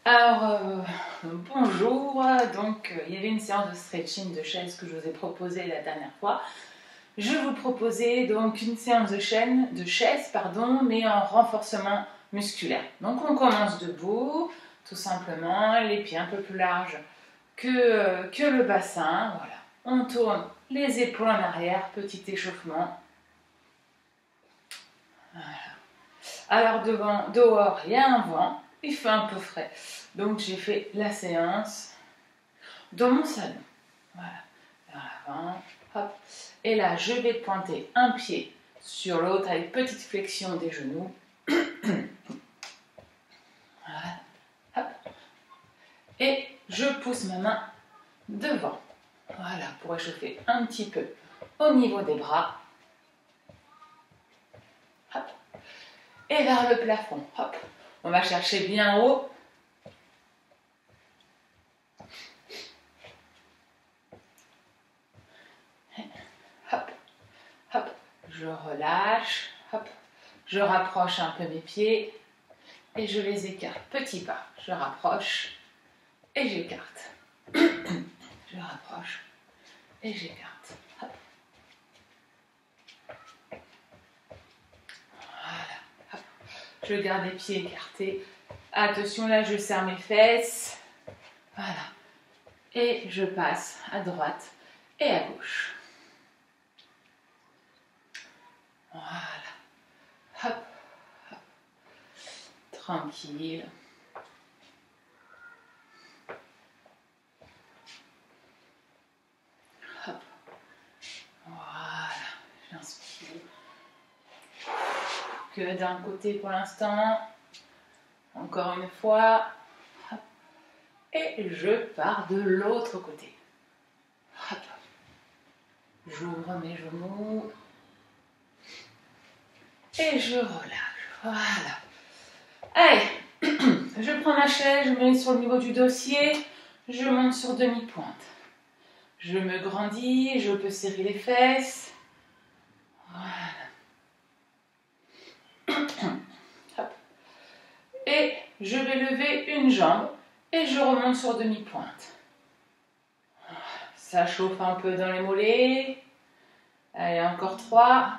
Alors, bonjour. Donc, il y avait une séance de stretching de chaise que je vous ai proposée la dernière fois. Je vous proposais donc une séance de chaise, mais en renforcement musculaire. Donc, on commence debout, tout simplement, les pieds un peu plus larges que le bassin. Voilà. On tourne les épaules en arrière, petit échauffement. Voilà. Alors, dehors, il y a un vent, il fait un peu frais. Donc, j'ai fait la séance dans mon salon. Voilà. Vers l'avant, hop. Et là, je vais pointer un pied sur l'autre avec petite flexion des genoux. Voilà. Hop. Et je pousse ma main devant. Voilà, pour échauffer un petit peu au niveau des bras. Hop. Et vers le plafond. Hop. On va chercher bien haut. Hop. Hop. Je relâche. Hop. Je rapproche un peu mes pieds. Et je les écarte. Petit pas. Je rapproche. Et j'écarte. Je rapproche. Et j'écarte. Hop. Voilà. Hop. Je garde les pieds écartés. Attention, là, je serre mes fesses. Voilà. Et je passe à droite et à gauche. Voilà. Hop. Hop. Tranquille. Hop. Voilà. J'inspire. Que d'un côté pour l'instant. Encore une fois. Hop. Et je pars de l'autre côté. Hop. J'ouvre mes genoux. Et je relâche. Voilà. Allez. Je prends ma chaise, je me mets sur le niveau du dossier. Je monte sur demi-pointe. Je me grandis, je peux serrer les fesses. Voilà. Hop. Et je vais lever une jambe et je remonte sur demi-pointe. Ça chauffe un peu dans les mollets. Allez, encore 3.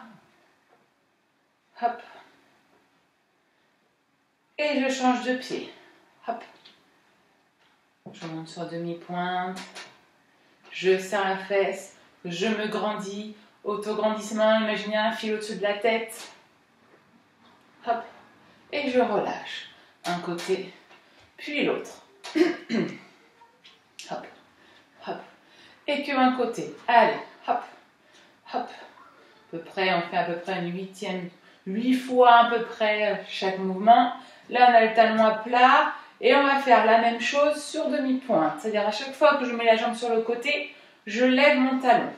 Hop. Et je change de pied. Hop. Je monte sur demi-pointe. Je serre la fesse. Je me grandis. Autograndissement, imaginez un fil au-dessus de la tête. Hop. Et je relâche. Un côté, puis l'autre. Hop. Hop. Et que un côté. Allez. Hop. Hop. À peu près, on fait à peu près une 8 fois à peu près chaque mouvement. Là, on a le talon à plat. Et on va faire la même chose sur demi-pointe. C'est-à-dire à chaque fois que je mets la jambe sur le côté, je lève mon talon.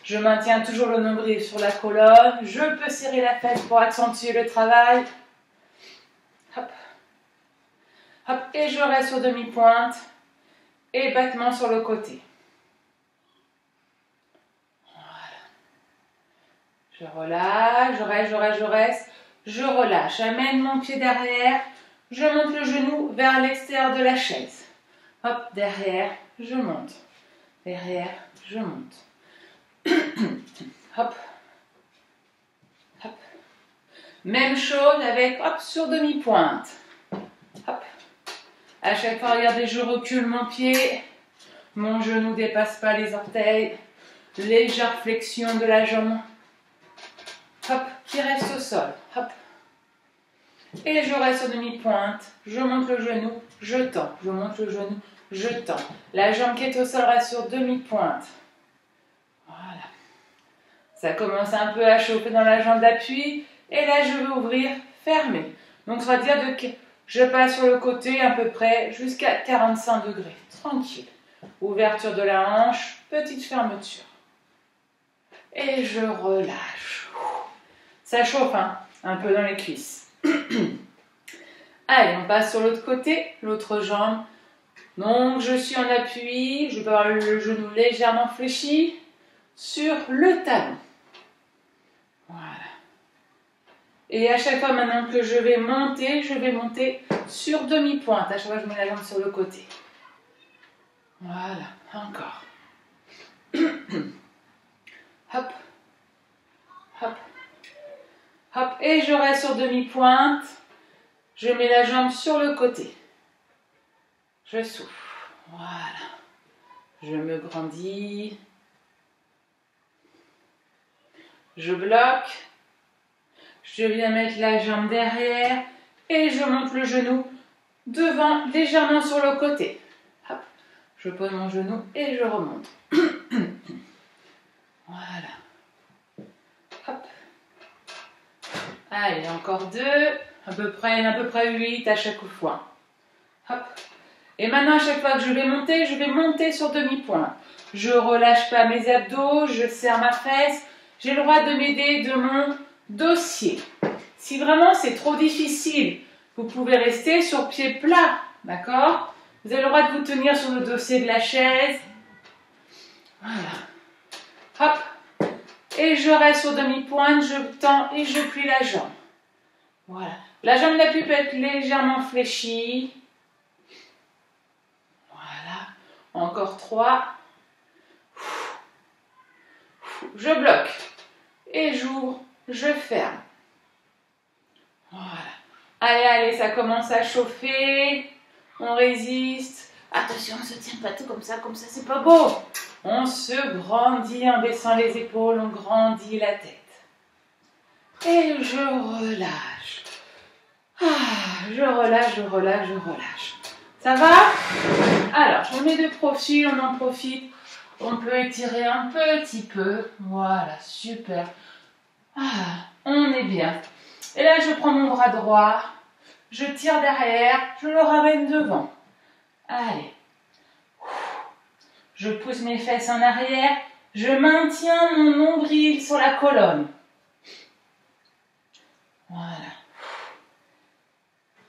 Je maintiens toujours le nombril sur la colonne. Je peux serrer la fesse pour accentuer le travail. Hop. Hop. Et je reste sur demi-pointe. Et battement sur le côté. Voilà. Je relâche, je reste. Je relâche. J'amène mon pied derrière. Je monte le genou vers l'extérieur de la chaise. Hop, derrière, je monte. Derrière, je monte. Hop. Hop. Même chose avec, hop, sur demi-pointe. Hop. À chaque fois, regardez, je recule mon pied. Mon genou ne dépasse pas les orteils. Légère flexion de la jambe. Hop, qui reste au sol. Hop. Et je reste sur demi-pointe. Je monte le genou, je tends. Je monte le genou, je tends. La jambe qui est au sol reste sur demi-pointe. Voilà. Ça commence un peu à chauffer dans la jambe d'appui. Et là, je vais ouvrir, fermer. Donc, ça va dire que je passe sur le côté à peu près jusqu'à 45 degrés. Tranquille. Ouverture de la hanche, petite fermeture. Et je relâche. Ça chauffe, hein, un peu dans les cuisses. Allez, on passe sur l'autre côté, l'autre jambe. Donc, je suis en appui, je peux avoir le genou légèrement fléchi sur le talon. Voilà. Et à chaque fois maintenant que je vais monter sur demi-pointe. À chaque fois, je mets la jambe sur le côté. Voilà, encore. Hop, hop, hop. Et je reste sur demi-pointe. Je mets la jambe sur le côté. Je souffle. Voilà. Je me grandis. Je bloque. Je viens mettre la jambe derrière. Et je monte le genou devant, légèrement sur le côté. Hop. Je pose mon genou et je remonte. Voilà. Hop. Allez, encore 2. À peu près 8 à chaque fois. Hop. Et maintenant, à chaque fois que je vais monter sur demi-pointe. Je ne relâche pas mes abdos, je serre ma fesse. J'ai le droit de m'aider de mon dossier. Si vraiment c'est trop difficile, vous pouvez rester sur pied plat, d'accord? Vous avez le droit de vous tenir sur le dossier de la chaise. Voilà. Hop. Et je reste sur demi-pointe, je tends et je plie la jambe. Voilà. La jambe d'appui peut être légèrement fléchie. Voilà. Encore 3. Je bloque. Et j'ouvre, je ferme. Voilà. Allez, allez, ça commence à chauffer. On résiste. Attention, on ne se tient pas tout comme ça, c'est pas beau. On se grandit en baissant les épaules, on grandit la tête. Et je relâche. Je relâche, je relâche, je relâche. Ça va? Alors, je me mets de profil, on en profite. On peut étirer un petit peu. Voilà, super. On est bien. Et là, je prends mon bras droit. Je tire derrière. Je le ramène devant. Allez. Je pousse mes fesses en arrière. Je maintiens mon nombril sur la colonne. Voilà.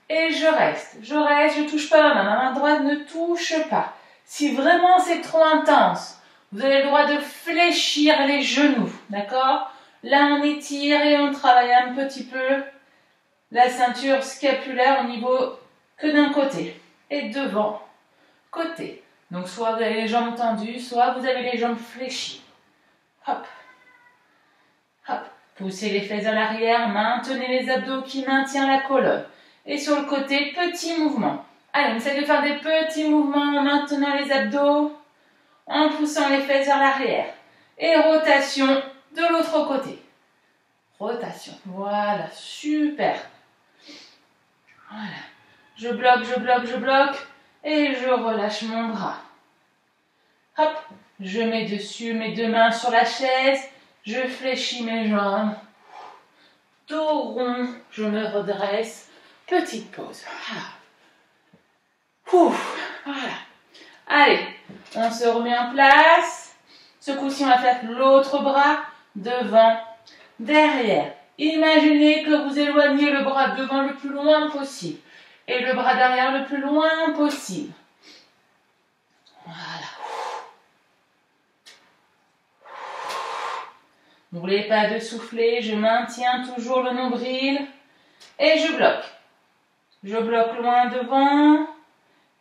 Et je reste, je touche pas ma main droite ne touche pas. Si vraiment c'est trop intense, vous avez le droit de fléchir les genoux, d'accord? Là, on étire et on travaille un petit peu la ceinture scapulaire au niveau que d'un côté. Et devant, côté. Donc, soit vous avez les jambes tendues, soit vous avez les jambes fléchies. Hop, hop. Poussez les fesses à l'arrière, maintenez les abdos qui maintiennent la colonne. Et sur le côté, petit mouvement. Allez, on essaie de faire des petits mouvements en maintenant les abdos, en poussant les fesses vers l'arrière. Et rotation de l'autre côté. Rotation. Voilà, super. Voilà. Je bloque, je bloque, je bloque. Et je relâche mon bras. Hop, je mets dessus mes deux mains sur la chaise. Je fléchis mes jambes. Dos rond, je me redresse. Petite pause. Voilà. Allez, on se remet en place. Ce coup-ci, on va faire l'autre bras devant, derrière. Imaginez que vous éloignez le bras devant le plus loin possible et le bras derrière le plus loin possible. Voilà. N'oubliez pas de souffler. Je maintiens toujours le nombril et je bloque. Je bloque loin devant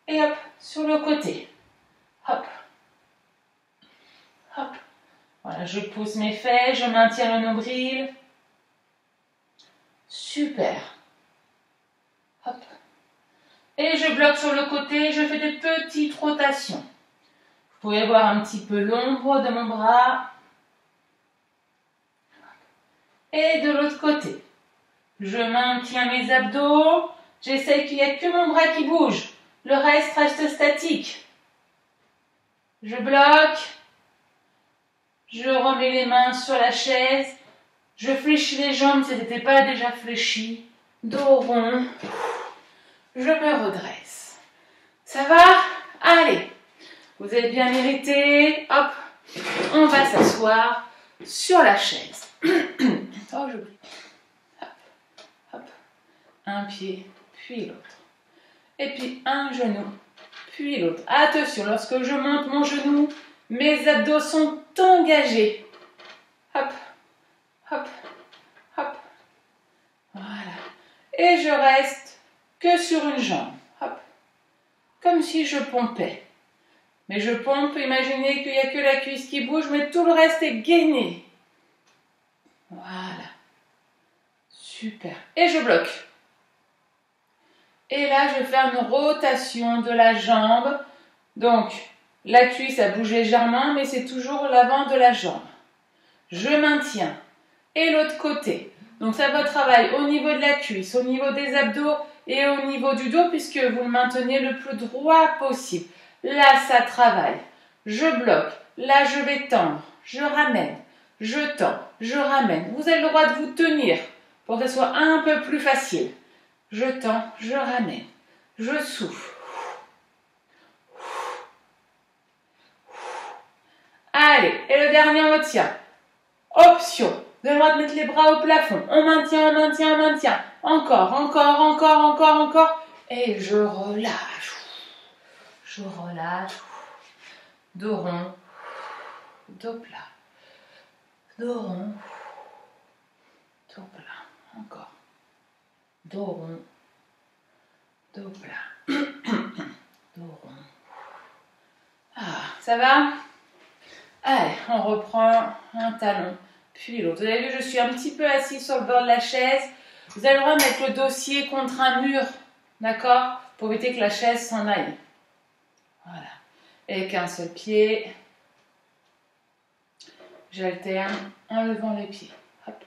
et hop, sur le côté. Hop, hop. Voilà, je pousse mes fesses, je maintiens le nombril. Super. Hop. Et je bloque sur le côté, je fais des petites rotations. Vous pouvez voir un petit peu l'ombre de mon bras. Et de l'autre côté. Je maintiens mes abdos. J'essaie qu'il n'y ait que mon bras qui bouge. Le reste reste statique. Je bloque. Je remets les mains sur la chaise. Je fléchis les jambes si elles n'étaient pas déjà fléchies. Dos rond. Je me redresse. Ça va? Allez. Vous avez bien mérité. Hop. On va s'asseoir sur la chaise. Oh, j'oublie. Hop. Hop. Un pied, puis l'autre. Et puis un genou, puis l'autre. Attention, lorsque je monte mon genou, mes abdos sont engagés. Hop, hop, hop. Voilà. Et je reste que sur une jambe. Hop. Comme si je pompais. Mais je pompe, imaginez qu'il n'y a que la cuisse qui bouge, mais tout le reste est gainé. Voilà. Super. Et je bloque. Et là, je vais faire une rotation de la jambe. Donc, la cuisse a bougé légèrement, mais c'est toujours l'avant de la jambe. Je maintiens. Et l'autre côté. Donc, ça va travailler au niveau de la cuisse, au niveau des abdos et au niveau du dos, puisque vous le maintenez le plus droit possible. Là, ça travaille. Je bloque. Là, je vais tendre. Je ramène. Je tends. Je ramène. Vous avez le droit de vous tenir pour que ce soit un peu plus facile. Je tends. Je ramène. Je souffle. Allez. Et le dernier, on retient. Option. Vous avez le droit de mettre les bras au plafond. On maintient, on maintient, on maintient. Encore, encore, encore, encore, encore. Et je relâche. Je relâche. Dos rond. Dos plat. Dos rond. Dos plat. Encore. Dos rond. Dos plat. Dos rond. Ah, ça va? Allez, on reprend un talon, puis l'autre. Vous avez vu, je suis un petit peu assise sur le bord de la chaise. Vous avez le droit de mettre le dossier contre un mur, d'accord? Pour éviter que la chaise s'en aille. Voilà. Et qu'un seul pied. J'alterne en levant les pieds. Hop,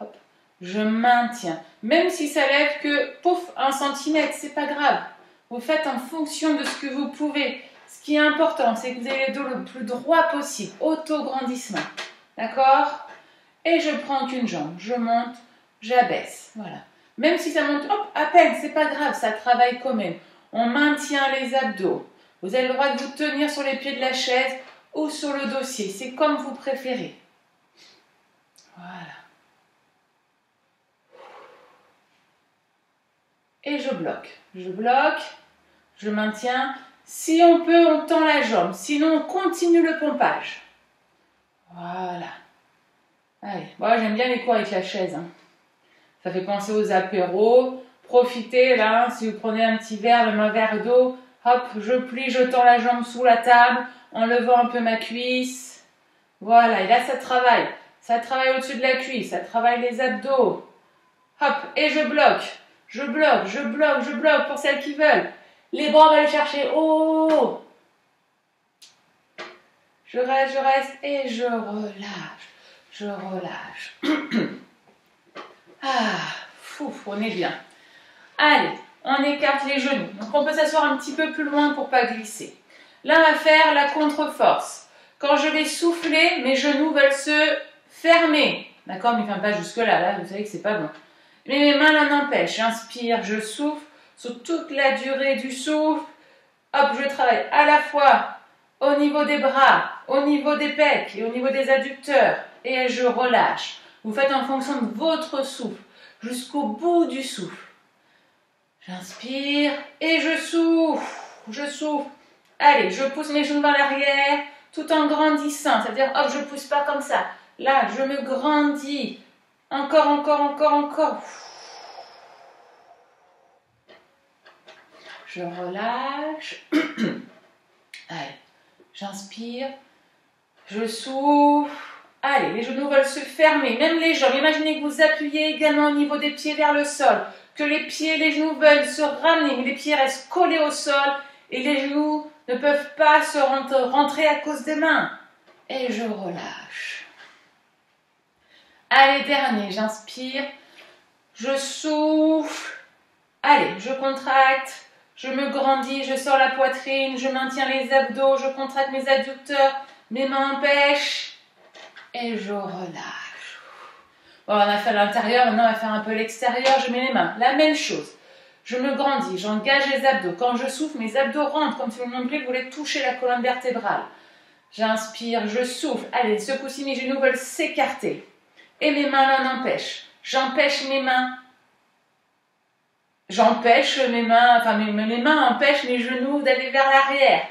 hop. Je maintiens. Même si ça lève que, pouf, 1 centimètre, c'est pas grave. Vous faites en fonction de ce que vous pouvez. Ce qui est important, c'est que vous ayez le dos le plus droit possible. Auto-grandissement. D'accord? Et je prends qu'une jambe. Je monte, j'abaisse. Voilà. Même si ça monte, hop, à peine, c'est pas grave, ça travaille quand même. On maintient les abdos. Vous avez le droit de vous tenir sur les pieds de la chaise ou sur le dossier. C'est comme vous préférez. Voilà. Et je bloque. Je bloque. Je maintiens. Si on peut, on tend la jambe. Sinon, on continue le pompage. Voilà. Allez. Moi, j'aime bien les cours avec la chaise. Hein. Ça fait penser aux apéros. Profitez, là, si vous prenez un petit verre, même un verre d'eau. Hop, je plie, je tends la jambe sous la table, en levant un peu ma cuisse. Voilà, et là, ça travaille. Ça travaille au-dessus de la cuisse, ça travaille les abdos. Hop, et je bloque. Je bloque, je bloque, je bloque pour celles qui veulent. Les bras, on va les chercher. Oh! Je reste et je relâche. Je relâche. Ah, fou, on est bien. Allez, on écarte les genoux. Donc, on peut s'asseoir un petit peu plus loin pour ne pas glisser. Là, on va faire la contre-force. Quand je vais souffler, mes genoux veulent se fermer. D'accord, mais enfin pas jusque-là. Là, vous savez que c'est pas bon. Mais mes mains l'en empêchent. J'inspire, je souffle. Sur toute la durée du souffle, hop, je travaille à la fois au niveau des bras, au niveau des pecs et au niveau des adducteurs. Et je relâche. Vous faites en fonction de votre souffle, jusqu'au bout du souffle. J'inspire et je souffle. Je souffle. Allez, je pousse mes genoux vers l'arrière tout en grandissant. C'est-à-dire, hop, je ne pousse pas comme ça. Là, je me grandis. Encore, encore, encore, encore. Je relâche. Allez, j'inspire. Je souffle. Allez, les genoux veulent se fermer. Même les jambes. Imaginez que vous appuyez également au niveau des pieds vers le sol. Que les pieds et les genoux veulent se ramener. Mais les pieds restent collés au sol. Et les genoux ne peuvent pas se rentrer à cause des mains. Et je relâche. Allez, dernier. J'inspire. Je souffle. Allez, je contracte. Je me grandis, je sors la poitrine, je maintiens les abdos, je contracte mes adducteurs, mes mains empêchent et je relâche. Bon, on a fait l'intérieur, maintenant on va faire un peu l'extérieur, je mets les mains. La même chose. Je me grandis, j'engage les abdos. Quand je souffle, mes abdos rentrent comme si vous voulez toucher la colonne vertébrale. J'inspire, je souffle. Allez, ce coup-ci, mes genoux veulent s'écarter. Et mes mains l'en empêchent. J'empêche mes mains. J'empêche mes mains, enfin mes mains empêchent mes genoux d'aller vers l'arrière.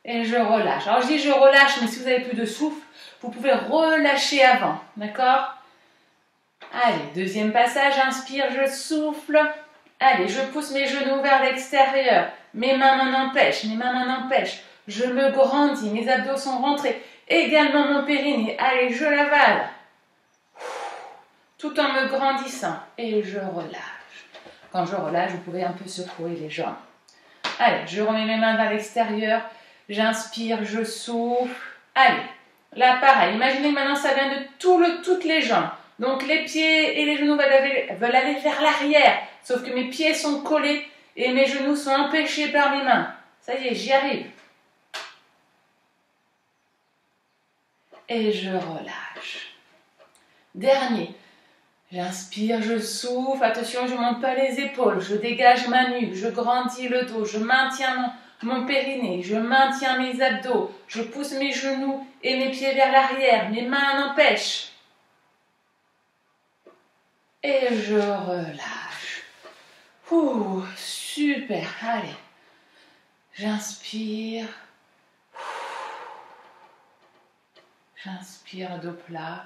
Et je relâche. Alors je dis je relâche, mais si vous avez plus de souffle, vous pouvez relâcher avant. D'accord? Allez, deuxième passage, inspire, je souffle. Allez, je pousse mes genoux vers l'extérieur. Mes mains m'en empêchent, mes mains m'en empêchent. Je me grandis, mes abdos sont rentrés. Également mon périnée. Allez, je l'avale. Tout en me grandissant. Et je relâche. Quand je relâche, vous pouvez un peu secouer les jambes. Allez, je remets mes mains vers l'extérieur. J'inspire, je souffle. Allez, là pareil. Imaginez que maintenant ça vient de toutes les jambes. Donc les pieds et les genoux veulent aller vers l'arrière. Sauf que mes pieds sont collés et mes genoux sont empêchés par mes mains. Ça y est, j'y arrive. Et je relâche. Dernier. J'inspire, je souffle. Attention, je ne monte pas les épaules. Je dégage ma nuque. Je grandis le dos. Je maintiens mon périnée. Je maintiens mes abdos. Je pousse mes genoux et mes pieds vers l'arrière. Mes mains en empêchent. Et je relâche. Ouh, super. Allez. J'inspire. J'inspire, dos plat.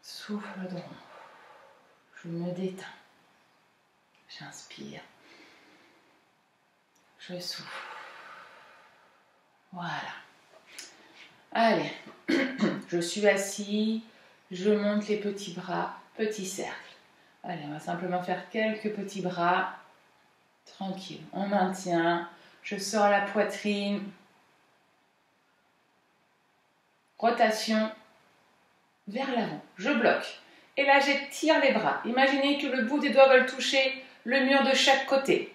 Souffle droit. Je me détends. J'inspire. Je souffle. Voilà. Allez. Je suis assis. Je monte les petits bras. Petit cercle. Allez, on va simplement faire quelques petits bras. Tranquille. On maintient. Je sors la poitrine. Rotation vers l'avant. Je bloque. Et là, j'étire les bras. Imaginez que le bout des doigts veulent toucher le mur de chaque côté.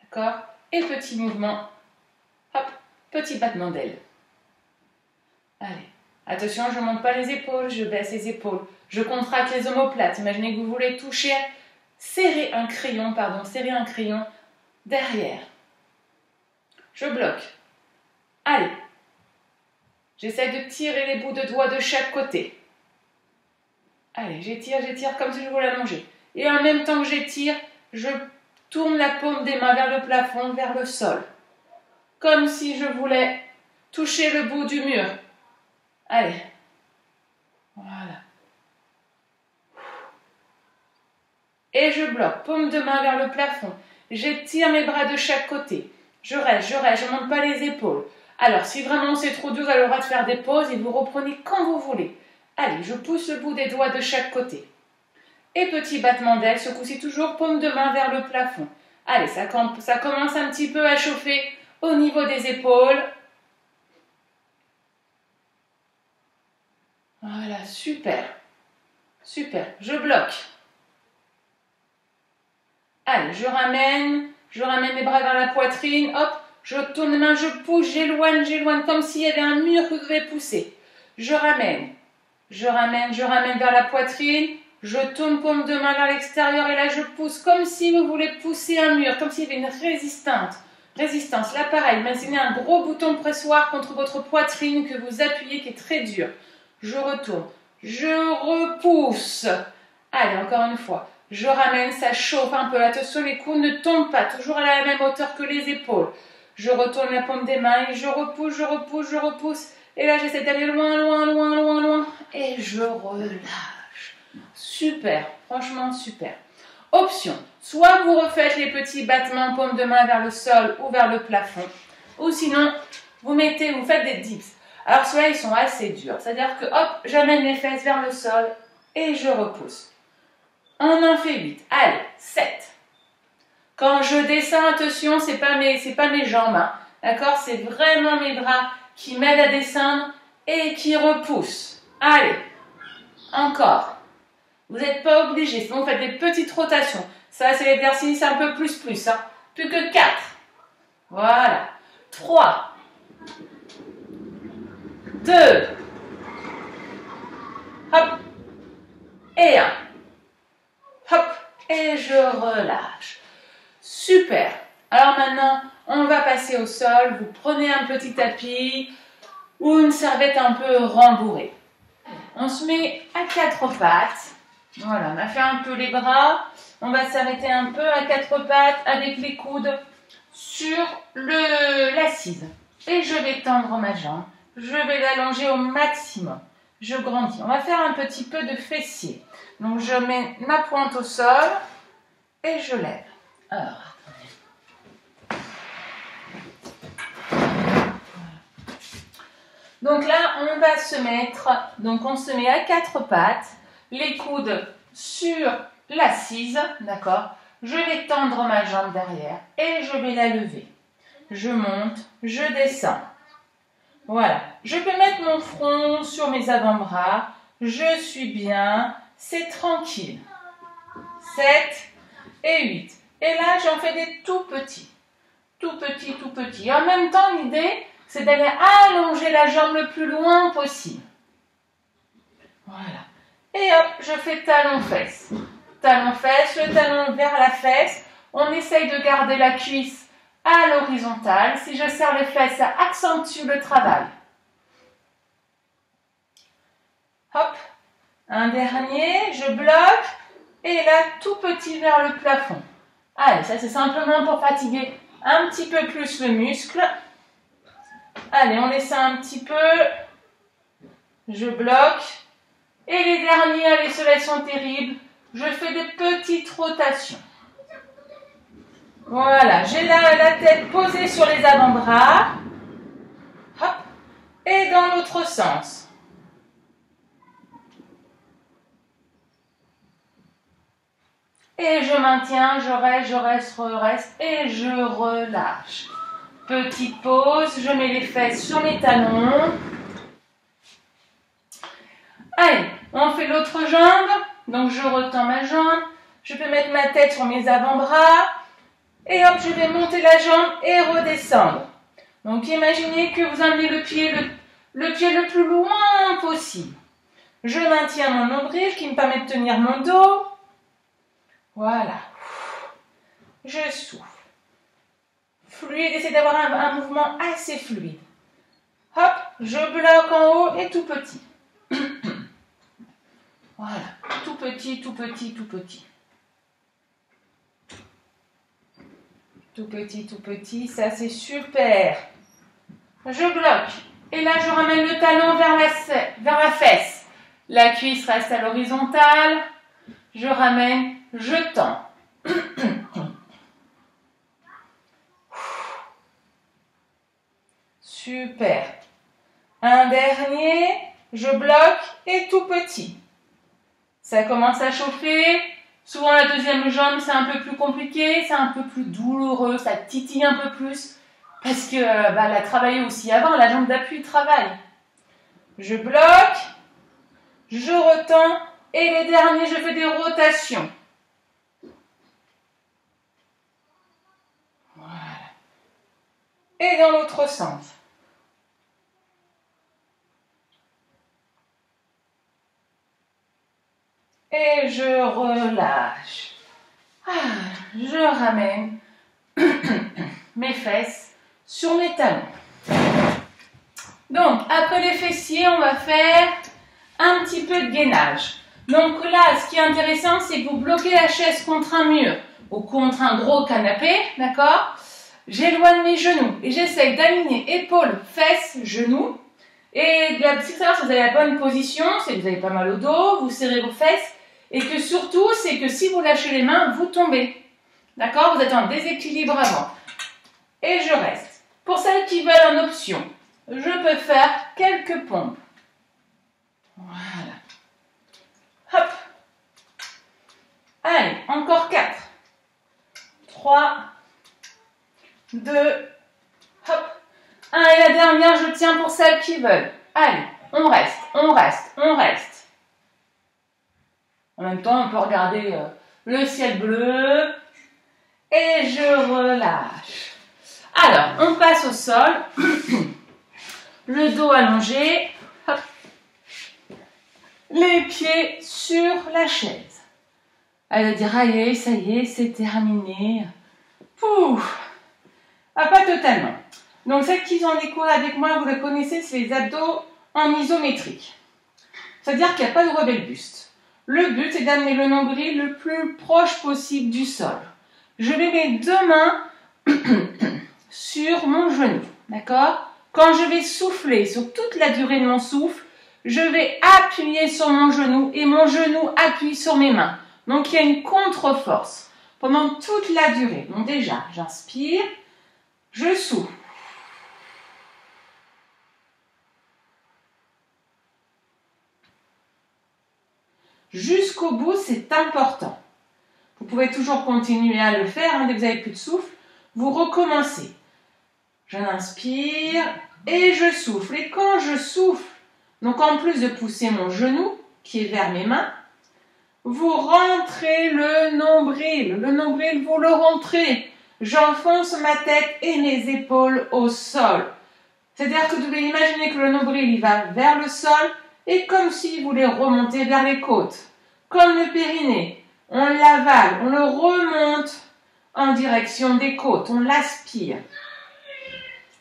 D'accord? Et petit mouvement. Hop, petit battement d'aile. Allez. Attention, je ne monte pas les épaules, je baisse les épaules. Je contracte les omoplates. Imaginez que vous voulez toucher, serrer un crayon derrière. Je bloque. Allez. J'essaie de tirer les bouts de doigts de chaque côté. Allez, j'étire comme si je voulais allonger. Et en même temps que j'étire, je tourne la paume des mains vers le plafond, vers le sol. Comme si je voulais toucher le bout du mur. Allez. Voilà. Et je bloque, paume de main vers le plafond. J'étire mes bras de chaque côté. Je reste, je ne monte pas les épaules. Alors, si vraiment c'est trop dur, vous avez le droit de faire des pauses et vous reprenez quand vous voulez. Allez, je pousse le bout des doigts de chaque côté. Et petit battement d'aile, ce coup-ci toujours paume de main vers le plafond. Allez, ça commence un petit peu à chauffer au niveau des épaules. Voilà, super. Super, je bloque. Allez, je ramène les bras vers la poitrine, hop, je tourne les mains, je pousse, j'éloigne, comme s'il y avait un mur que vous devez pousser. Je ramène vers la poitrine, je tourne paume de main vers l'extérieur et là je pousse comme si vous voulez pousser un mur, comme s'il y avait une résistance. Là pareil, imaginez un gros bouton pressoir contre votre poitrine que vous appuyez qui est très dur. Je retourne, je repousse. Allez, encore une fois. Je ramène, ça chauffe un peu. Attention, les coudes ne tombent pas, toujours à la même hauteur que les épaules. Je retourne la paume des mains et je repousse. Et là, j'essaie d'aller loin. Et je relâche. Super, franchement super. Option, soit vous refaites les petits battements paume de main vers le sol ou vers le plafond. Ou sinon, vous faites des dips. Alors ceux-là, ils sont assez durs. C'est-à-dire que, hop, j'amène les fesses vers le sol et je repousse. On en fait 8. Allez, 7. Quand je descends, attention, c'est pas mes jambes. Hein. D'accord? C'est vraiment mes bras qui m'aident à descendre et qui repoussent. Allez, encore. Vous n'êtes pas obligé. Sinon, vous faites des petites rotations. Ça, c'est l'exercice un peu plus. Hein. Plus que 4. Voilà. 3. 2. Hop. Et 1. Hop, et je relâche. Super. Alors maintenant, on va passer au sol. Vous prenez un petit tapis ou une serviette un peu rembourrée. On se met à 4 pattes. Voilà, on a fait un peu les bras. On va s'arrêter un peu à 4 pattes avec les coudes sur l'assise. Et je vais tendre ma jambe. Je vais l'allonger au maximum. je grandis. On va faire un petit peu de fessier. Donc, je mets ma pointe au sol et je lève. Alors, donc là, on va se mettre, donc on se met à quatre pattes, les coudes sur l'assise, d'accord? Je vais tendre ma jambe derrière et je vais la lever. Je monte, je descends. Voilà. Je peux mettre mon front sur mes avant-bras. Je suis bien. C'est tranquille. 7 et 8. Et là, j'en fais des tout petits. Tout petits, tout petits. En même temps, l'idée, c'est d'aller allonger la jambe le plus loin possible. Voilà. Et hop, je fais talon-fesse. Talon-fesse, le talon vers la fesse. On essaye de garder la cuisse à l'horizontale. Si je serre les fesses, ça accentue le travail. Hop. Un dernier, je bloque. Et là, tout petit vers le plafond. Allez, ça c'est simplement pour fatiguer un petit peu plus le muscle. Allez, on laisse ça un petit peu. Je bloque. Et les derniers, allez, ceux-là sont terribles. Je fais des petites rotations. Voilà, j'ai la tête posée sur les avant-bras. Hop. Et dans l'autre sens. Et je maintiens, je reste et je relâche. Petite pause, je mets les fesses sur mes talons. Allez, on fait l'autre jambe. Donc je retends ma jambe. Je peux mettre ma tête sur mes avant-bras. Et hop, je vais monter la jambe et redescendre. Donc imaginez que vous amenez le pied le plus loin possible. Je maintiens mon nombril qui me permet de tenir mon dos. Voilà. Je souffle. Fluide, essayez d'avoir un mouvement assez fluide. Hop, je bloque en haut et tout petit. Voilà, tout petit, tout petit, tout petit. Tout petit, tout petit, ça c'est super. Je bloque. Et là, je ramène le talon vers la fesse. La cuisse reste à l'horizontale. Je ramène, je tends. Super. Un dernier, je bloque et tout petit. Ça commence à chauffer. Souvent la deuxième jambe, c'est un peu plus compliqué, c'est un peu plus douloureux, ça titille un peu plus. Parce que elle a travaillé aussi avant, la jambe d'appui travaille. Je bloque, je retends et les derniers, je fais des rotations. Voilà. Et dans l'autre sens. Et je relâche. Je ramène mes fesses sur mes talons. Donc, après les fessiers, on va faire un petit peu de gainage. Donc là, ce qui est intéressant, c'est que vous bloquez la chaise contre un mur ou contre un gros canapé, d'accord? J'éloigne mes genoux et j'essaye d'aligner épaules, fesses, genoux. Et de la petite savoir si vous avez la bonne position, c'est que vous avez pas mal au dos, vous serrez vos fesses. Et que surtout, c'est que si vous lâchez les mains, vous tombez. D'accord? Vous êtes en déséquilibre avant. Et je reste. Pour celles qui veulent en option, je peux faire quelques pompes. Voilà. Hop. Allez, encore 4. 3. 2. Hop. 1 et la dernière, je tiens pour celles qui veulent. Allez, on reste, on reste, on reste. En même temps, on peut regarder le ciel bleu. Et je relâche. Alors, on passe au sol. Le dos allongé. Hop. Les pieds sur la chaise. Elle va dire, allez, ça y est, c'est terminé. Pouf. Ah, pas totalement. Donc, celles qui ont des cours avec moi, vous le connaissez, c'est les abdos en isométrique. C'est-à-dire qu'il n'y a pas de rebelle buste. Le but, c'est d'amener le nombril le plus proche possible du sol. Je vais mes deux mains sur mon genou, d'accord? Quand je vais souffler sur toute la durée de mon souffle, je vais appuyer sur mon genou et mon genou appuie sur mes mains. Donc il y a une contre-force pendant toute la durée. Donc déjà, j'inspire, je souffle. Jusqu'au bout, c'est important. Vous pouvez toujours continuer à le faire, hein, dès que vous n'avez plus de souffle, vous recommencez. Je inspire et je souffle. Et quand je souffle, donc en plus de pousser mon genou, qui est vers mes mains, vous rentrez le nombril. Le nombril, vous le rentrez. J'enfonce ma tête et mes épaules au sol. C'est-à-dire que vous devez imaginer que le nombril, il va vers le sol et comme s'il voulait remonter vers les côtes. Comme le périnée, on l'avale, on le remonte en direction des côtes, on l'aspire.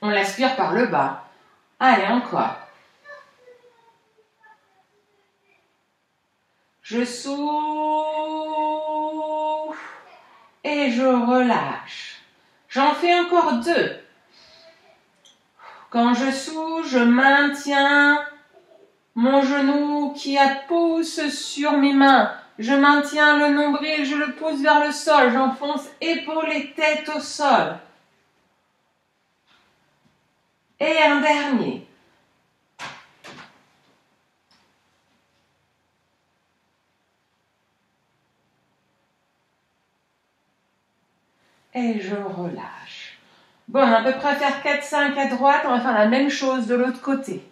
On l'aspire par le bas. Allez, encore. Je souffle et je relâche. J'en fais encore 2. Quand je souffle, je maintiens mon genou qui pousse sur mes mains. Je maintiens le nombril, je le pousse vers le sol. J'enfonce épaules et tête au sol. Et un dernier. Et je relâche. Bon, on va à peu près faire 4-5 à droite. On va faire la même chose de l'autre côté.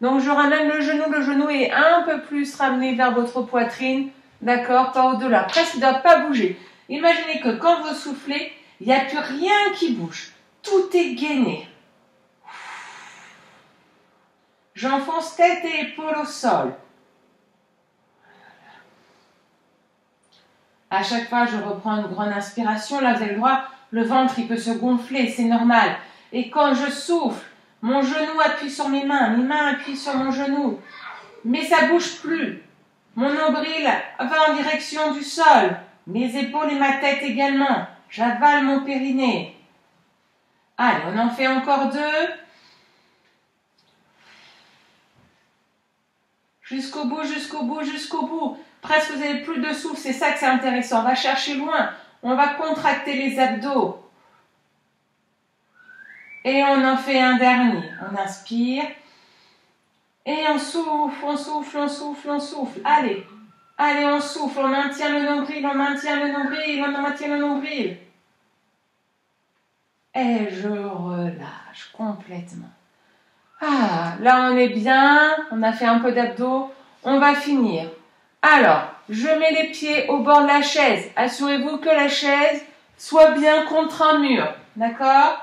Donc, je ramène le genou est un peu plus ramené vers votre poitrine. D'accord? Pas au-delà. Presque, il ne doit pas bouger. Imaginez que quand vous soufflez, il n'y a plus rien qui bouge. Tout est gainé. J'enfonce tête et épaules au sol. À chaque fois, je reprends une grande inspiration. Là, vous avez le droit, le ventre, il peut se gonfler, c'est normal. Et quand je souffle, mon genou appuie sur mes mains appuient sur mon genou. Mais ça ne bouge plus. Mon nombril va en direction du sol. Mes épaules et ma tête également. J'avale mon périnée. Allez, on en fait encore 2. Jusqu'au bout, jusqu'au bout, jusqu'au bout. Presque vous n'avez plus de souffle, c'est ça que c'est intéressant. On va chercher loin. On va contracter les abdos. Et on en fait un dernier. On inspire. Et on souffle, on souffle, on souffle, on souffle. Allez, allez, on souffle. On maintient le nombril, on maintient le nombril, on maintient le nombril. Et je relâche complètement. Ah, là on est bien. On a fait un peu d'abdos. On va finir. Alors, je mets les pieds au bord de la chaise. Assurez-vous que la chaise soit bien contre un mur. D'accord?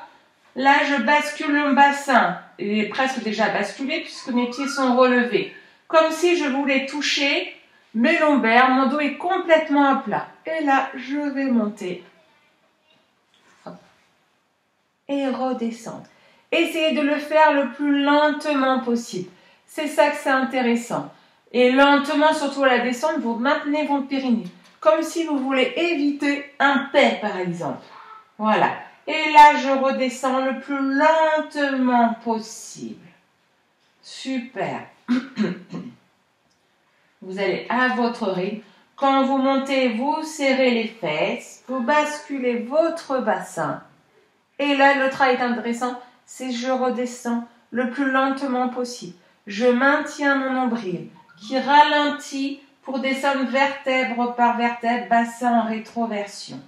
Là, je bascule le bassin. Il est presque déjà basculé puisque mes pieds sont relevés. Comme si je voulais toucher mes lombaires. Mon dos est complètement à plat. Et là, je vais monter. Hop. Et redescendre. Essayez de le faire le plus lentement possible. C'est ça que c'est intéressant. Et lentement, surtout à la descente, vous maintenez votre périnée. Comme si vous voulez éviter un paix, par exemple. Voilà. Et là, je redescends le plus lentement possible. Super. Vous allez à votre rythme. Quand vous montez, vous serrez les fesses. Vous basculez votre bassin. Et là, le travail est intéressant. C'est je redescends le plus lentement possible. Je maintiens mon nombril qui ralentit pour descendre vertèbre par vertèbre, bassin en rétroversion.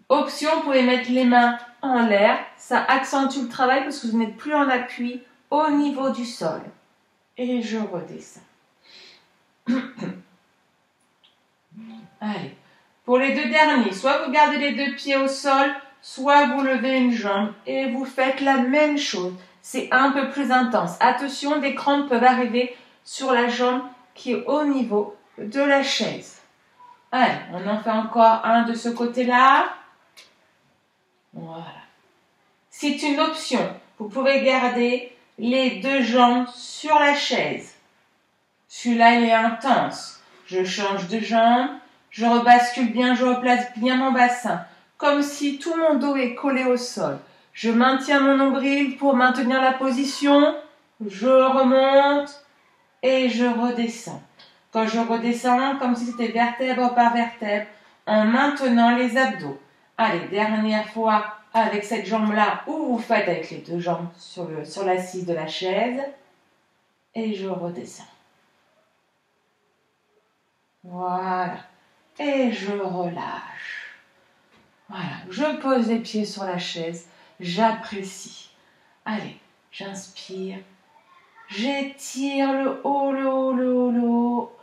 Option, vous pouvez mettre les mains en l'air, ça accentue le travail parce que vous n'êtes plus en appui au niveau du sol. Et je redescends. Allez, pour les 2 derniers, soit vous gardez les 2 pieds au sol, soit vous levez une jambe et vous faites la même chose. C'est un peu plus intense. Attention, des crampes peuvent arriver sur la jambe qui est au niveau de la chaise. Allez, on en fait encore un de ce côté-là. Voilà. C'est une option. Vous pouvez garder les 2 jambes sur la chaise. Celui-là, il est intense. Je change de jambe, je rebascule bien, je replace bien mon bassin. Comme si tout mon dos est collé au sol. Je maintiens mon nombril pour maintenir la position. Je remonte. et je redescends. Quand je redescends, comme si c'était vertèbre par vertèbre, en maintenant les abdos. Allez, dernière fois avec cette jambe-là, ou vous faites avec les deux jambes sur l'assise de la chaise, et je redescends. Voilà, et je relâche. Voilà, je pose les pieds sur la chaise, j'apprécie. Allez, j'inspire, j'étire le haut, le haut, le haut, le haut.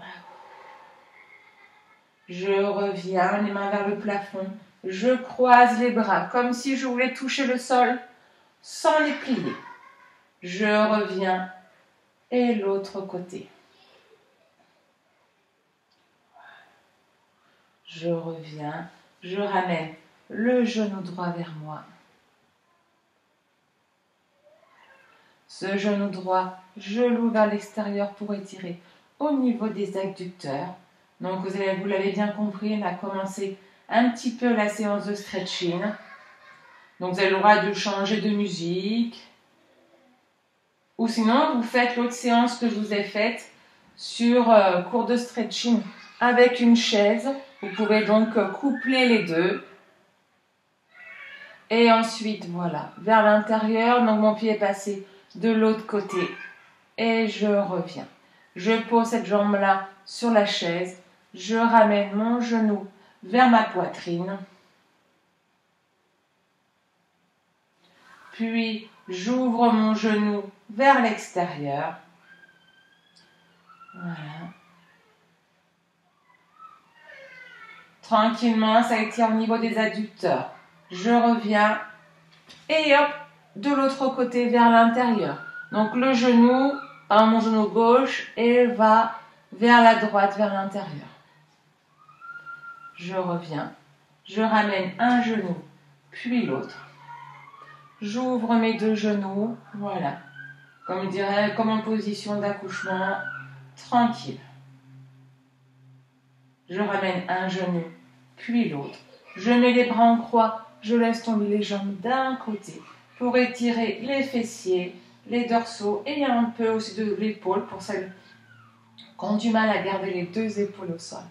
Je reviens, les mains vers le plafond. Je croise les bras comme si je voulais toucher le sol sans les plier. Je reviens et l'autre côté. Je reviens, je ramène le genou droit vers moi. Ce genou droit, je l'ouvre vers l'extérieur pour étirer au niveau des adducteurs. Donc vous l'avez bien compris, on a commencé un petit peu la séance de stretching. Donc vous avez le droit de changer de musique. Ou sinon, vous faites l'autre séance que je vous ai faite sur cours de stretching avec une chaise. Vous pouvez donc coupler les deux. Et ensuite, voilà, vers l'intérieur. Donc mon pied est passé de l'autre côté. Et je reviens. Je pose cette jambe-là sur la chaise. Je ramène mon genou vers ma poitrine. Puis, j'ouvre mon genou vers l'extérieur. Voilà. Tranquillement, ça étire au niveau des adducteurs. Je reviens et hop, de l'autre côté vers l'intérieur. Donc le genou, mon genou gauche et va vers la droite, vers l'intérieur. Je reviens, je ramène un genou, puis l'autre. J'ouvre mes deux genoux, voilà, comme je dirais, comme en position d'accouchement, tranquille. Je ramène un genou, puis l'autre. Je mets les bras en croix, je laisse tomber les jambes d'un côté pour étirer les fessiers, les dorsaux et un peu aussi de l'épaule pour celles qui ont du mal à garder les deux épaules au sol.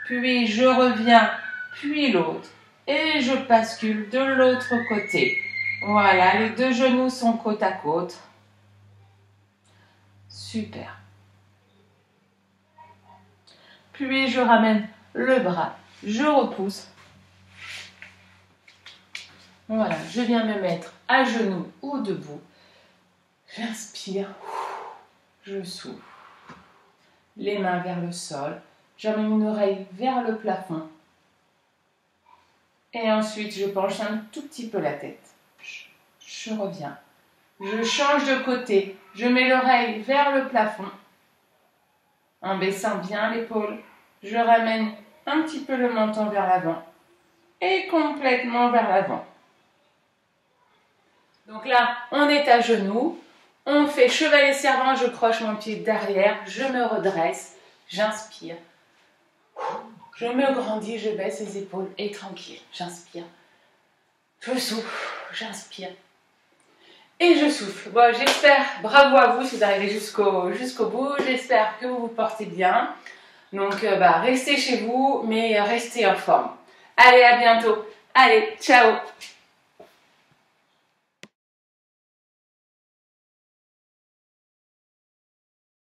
Puis je reviens, puis l'autre. Et je bascule de l'autre côté. Voilà, les deux genoux sont côte à côte. Super. Puis je ramène le bras, je repousse. Voilà, je viens me mettre à genoux ou debout. J'inspire, je souffle. Les mains vers le sol. J'amène une oreille vers le plafond. Et ensuite, je penche un tout petit peu la tête. Je reviens. Je change de côté. Je mets l'oreille vers le plafond. En baissant bien l'épaule. Je ramène un petit peu le menton vers l'avant. Et complètement vers l'avant. Donc là, on est à genoux. On fait chevalet servant. Je croche mon pied derrière. Je me redresse. J'inspire. Je me grandis, je baisse les épaules et tranquille, j'inspire. Je souffle, j'inspire. Et je souffle. Bon, j'espère, bravo à vous si vous arrivez jusqu'au bout. J'espère que vous vous portez bien. Donc, restez chez vous, mais restez en forme. Allez, à bientôt. Allez, ciao.